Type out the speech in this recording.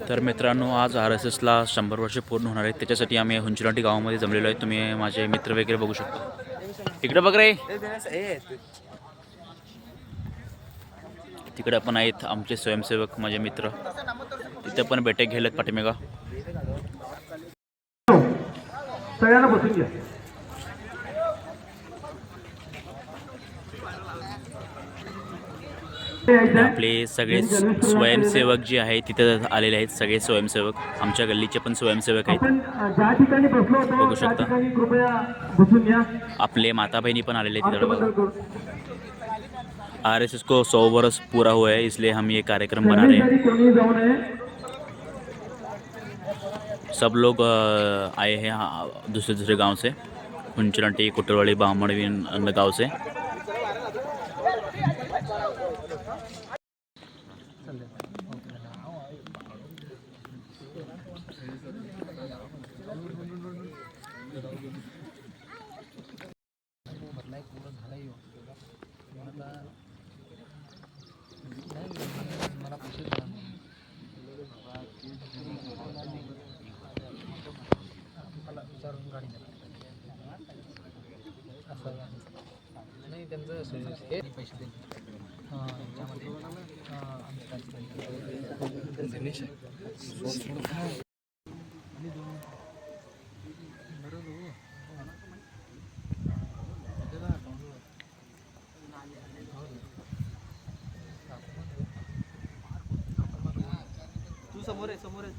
तर मित्रांनो, आज RSSला 100 वर्ष पूर्ण होणार आहेत. त्याच्यासाठी आम्ही हुंचलांटी गावामध्ये जमलेलो आहे. तुम्ही माझे मित्र वगैरे बघू शकता. इकडे बघ रे, तिकडे पण आहेत आमचे स्वयंसेवक, माझे मित्र. तिथे पण बैठक घ्यायला पाठीमागा. सगळ्यांना बसून घ्या. आपले सगळे स्वयंसेवक जे आहेत तिथे आलेले आहेत. सगळे स्वयंसेवक आमच्या गल्लीचे पण स्वयंसेवक आहेत. आपण ज्या ठिकाणी बसलो होतो बघू त्या शकता. ठिकाणी कृपया बसून घ्या. आपले माता बहनी पण आलेले आहेत तिथे अर्थमंत्रण करू. बघा. RSS को 100 वर्ष पूरा हुआ है, इसलिए हम ये कार्यक्रम बना रहे हैं. कोणी जाऊ नये. सब लोग आए हैं दूसरे दूसरे गांव से, हुंचलांटी, कुटरवाड़ी, बामणवीन अन्य गांव से. नाही त्यांचं हे पैसे दिले याच्यामध्ये तू समोर आहे.